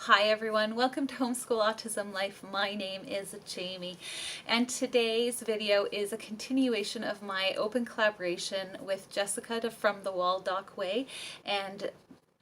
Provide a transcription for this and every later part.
Hi everyone, welcome to Homeschool Autism Life. My name is Jamie, and today's video is a continuation of my open collaboration with Jessica from the Waldock Way and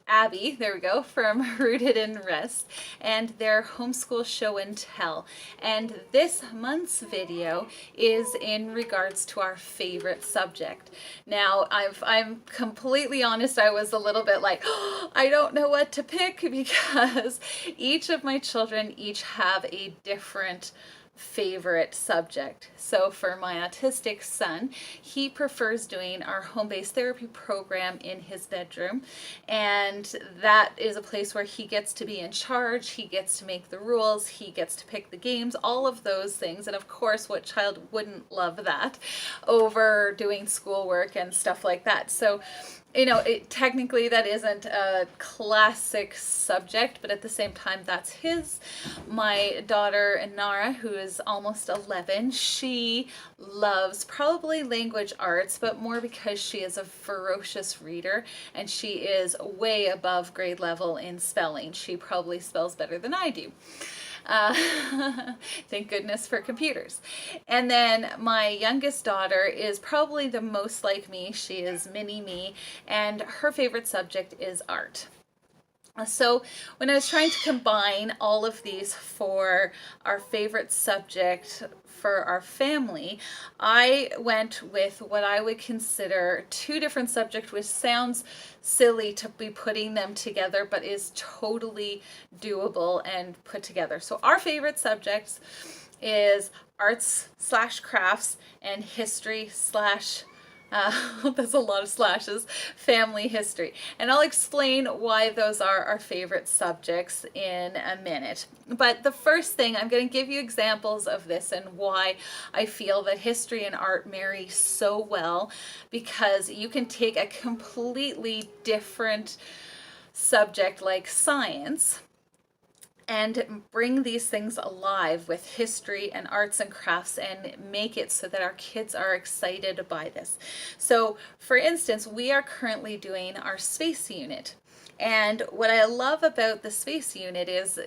Abby, there we go, from Rooted in Rest, and their homeschool show and tell. And this month's video is in regards to our favorite subject. Now, I'm completely honest, I was a little bit like, oh, I don't know what to pick, because each of my children each have a different favorite subject. So for my autistic son, he prefers doing our home-based therapy program in his bedroom, and that is a place where he gets to be in charge, he gets to make the rules, he gets to pick the games, all of those things. And of course, what child wouldn't love that over doing schoolwork and stuff like that? So technically that isn't a classic subject, but at the same time, that's his. My daughter, Nara, who is almost 11, she loves probably language arts, but more because she is a ferocious reader and she is way above grade level in spelling. She probably spells better than I do. Thank goodness for computers. And then my youngest daughter is probably the most like me. She is mini me, and her favorite subject is art. So when I was trying to combine all of these for our favorite subject for our family, I went with what I would consider two different subjects, which sounds silly to be putting them together, but is totally doable and put together. So our favorite subjects is arts/crafts and history/ that's a lot of slashes, family history. And I'll explain why those are our favorite subjects in a minute. But the first thing, I'm going to give you examples of this and why I feel that history and art marry so well, because you can take a completely different subject like science and bring these things alive with history and arts and crafts and make it so that our kids are excited by this. So for instance, we are currently doing our space unit. And what I love about the space unit is,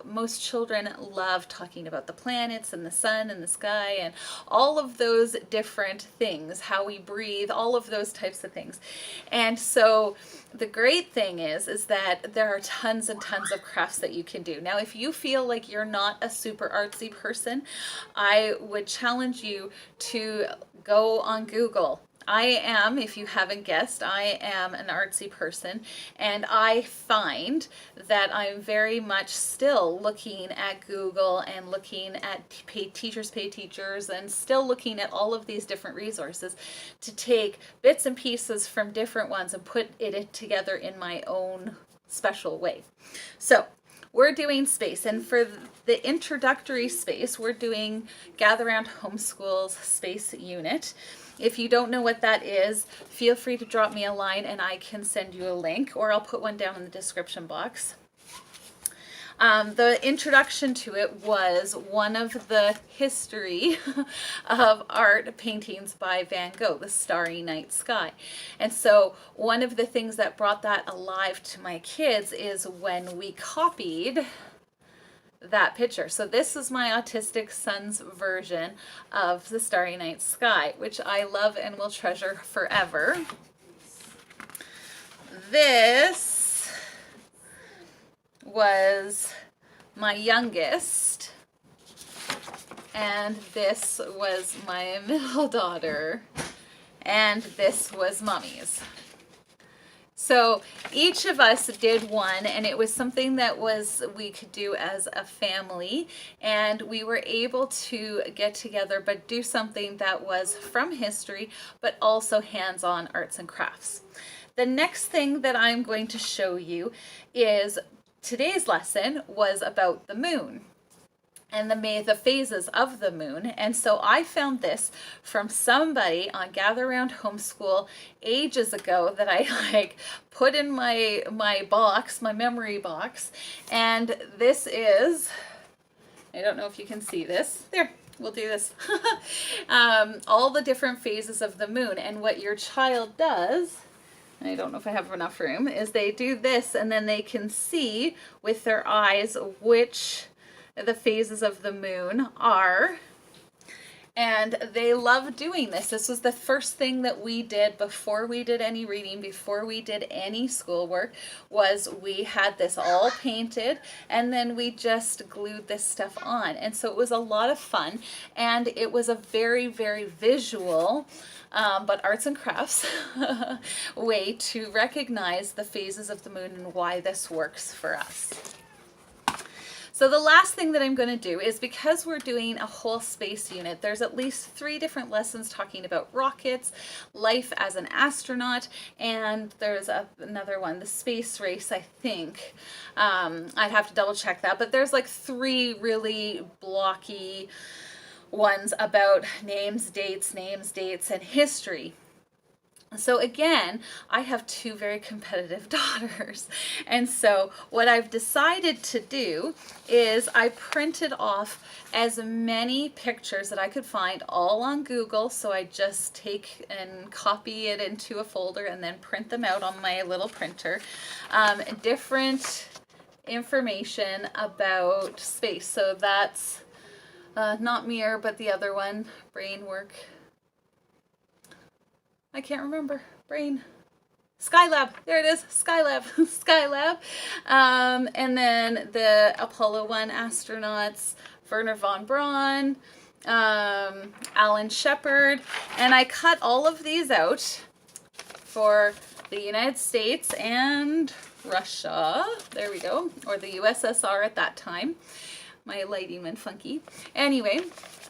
most children love talking about the planets and the sun and the sky and all of those different things, how we breathe, all of those types of things. And so the great thing is that there are tons and tons of crafts that you can do. Now, if you feel like you're not a super artsy person, I would challenge you to go on Google. I am, if you haven't guessed, I am an artsy person, and I find that I'm very much still looking at Google and looking at teachers pay teachers and still looking at all of these different resources to take bits and pieces from different ones and put it together in my own special way. So we're doing space, and for the introductory space, we're doing Gather Round Homeschool's space unit. If you don't know what that is, feel free to drop me a line and I can send you a link, or I'll put one down in the description box. The introduction to it was one of the history of art paintings by Van Gogh, The Starry Night Sky. And so one of the things that brought that alive to my kids is when we copied that picture. So this is my autistic son's version of The Starry Night Sky, which I love and will treasure forever. This was my youngest, and this was my middle daughter, and this was Mommy's. So each of us did one, and it was something that we could do as a family, and we were able to get together but do something that was from history but also hands-on arts and crafts. The next thing that I'm going to show you is today's lesson was about the moon and the phases of the moon. And so I found this from somebody on Gather Round Homeschool ages ago that I put in my box, my memory box. And this is, I don't know if you can see this. There, we'll do this. All the different phases of the moon, and what your child does. I don't know if I have enough room, is they do this and then they can see with their eyes which the phases of the moon are. And they love doing this. This was the first thing that we did before we did any reading, before we did any schoolwork, was we had this all painted and then we just glued this stuff on. And so it was a lot of fun, and it was a very, very visual but arts and crafts way to recognize the phases of the moon and why this works for us. So the last thing that I'm going to do is, because we're doing a whole space unit, there's at least 3 different lessons talking about rockets, life as an astronaut, and there's another one, the space race, I think. I'd have to double check that, but there's like 3 really blocky ones about names, dates, and history. So again, I have 2 very competitive daughters. And so what I've decided to do is I printed off as many pictures that I could find, all on Google. So I just take and copy it into a folder and then print them out on my little printer. Different information about space. So that's not Mir, but the other one, brain work. I can't remember. Brain. Skylab. There it is. Skylab. Skylab. And then the Apollo 1 astronauts, Wernher von Braun, Alan Shepard. And I cut all of these out for the United States and Russia. There we go. Or the USSR at that time. My lighting went funky. Anyway,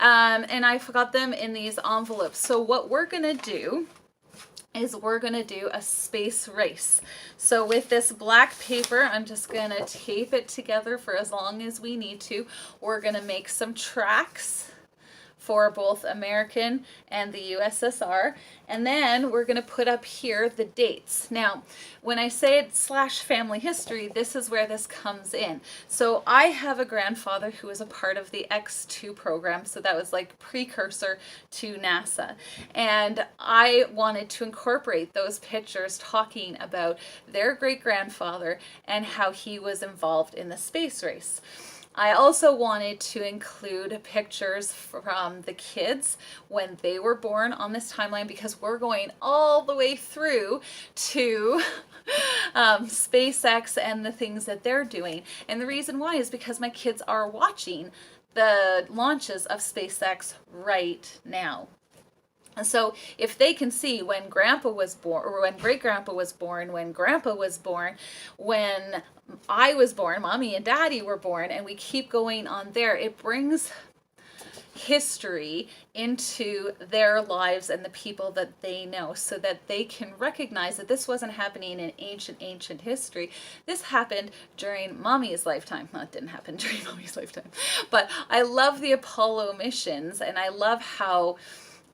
and I got them in these envelopes. So what we're going to do is we're going to do a space race. So with this black paper, I'm just going to tape it together for as long as we need to. We're going to make some tracks for both American and the USSR. And then we're going to put up here the dates. Now, when I say it /family history, this is where this comes in. So I have a grandfather who was a part of the X2 program. So that was like precursor to NASA. And I wanted to incorporate those pictures talking about their great-grandfather and how he was involved in the space race. I also wanted to include pictures from the kids when they were born on this timeline, because we're going all the way through to SpaceX and the things that they're doing. And the reason why is because my kids are watching the launches of SpaceX right now. And so if they can see when Grandpa was born, or when Great-Grandpa was born, when Grandpa was born, when I was born, Mommy and Daddy were born, and we keep going on there, it brings history into their lives and the people that they know, so that they can recognize that this wasn't happening in ancient history. This happened during Mommy's lifetime. Well, it didn't happen during Mommy's lifetime. But I love the Apollo missions, and I love how,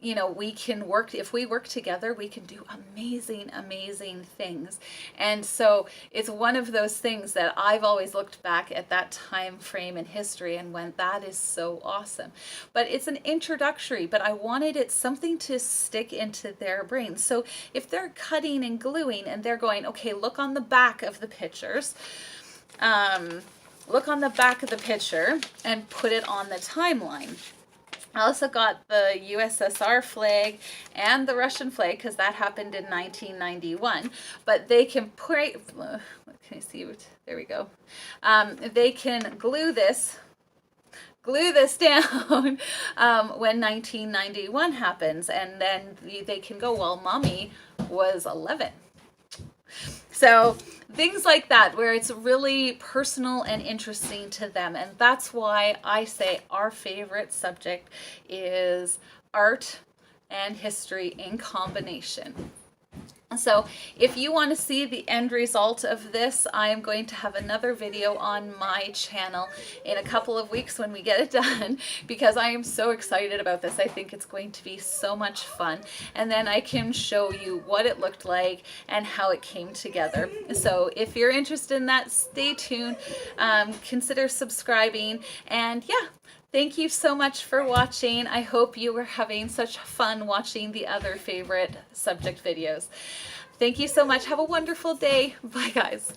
you know, we can work, if we work together, we can do amazing, amazing things. And so it's one of those things that I've always looked back at that time frame in history and went, that is so awesome. But it's an introductory, but I wanted it something to stick into their brain. So if they're cutting and gluing and they're going, okay, look on the back of the pictures, look on the back of the picture and put it on the timeline. I also got the USSR flag and the Russian flag, because that happened in 1991. But they can put, can I see it? There we go. They can glue this down when 1991 happens, and then they can go, well, Mommy was 11. So things like that, where it's really personal and interesting to them. And that's why I say our favorite subject is art and history in combination. So if you want to see the end result of this, I am going to have another video on my channel in a couple of weeks when we get it done, because I am so excited about this. I think it's going to be so much fun. And then I can show you what it looked like and how it came together. So if you're interested in that, stay tuned, consider subscribing, and yeah. Thank you so much for watching. I hope you were having such fun watching the other favorite subject videos. Thank you so much. Have a wonderful day. Bye, guys.